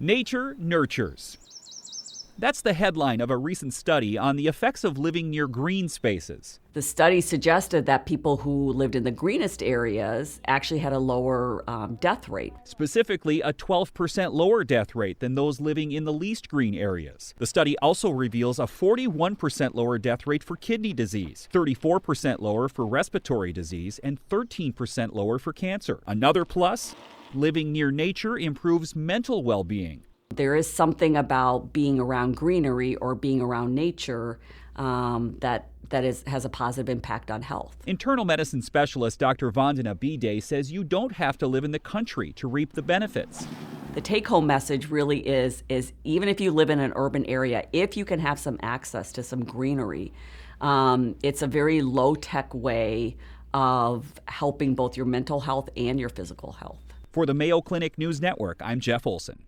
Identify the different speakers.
Speaker 1: Nature nurtures. That's the headline of a recent study on the effects of living near green spaces.
Speaker 2: The study suggested that people who lived in the greenest areas actually had a lower death rate.
Speaker 1: Specifically, a 12% lower death rate than those living in the least green areas. The study also reveals a 41% lower death rate for kidney disease, 34% lower for respiratory disease, and 13% lower for cancer. Another plus, living near nature improves mental well-being.
Speaker 2: There is something about being around greenery or being around nature that has a positive impact on health.
Speaker 1: Internal medicine specialist Dr. Vandana Bhide says you don't have to live in the country to reap the benefits.
Speaker 2: The take-home message really is even if you live in an urban area, if you can have some access to some greenery, it's a very low-tech way of helping both your mental health and your physical health.
Speaker 1: For the Mayo Clinic News Network, I'm Jeff Olsen.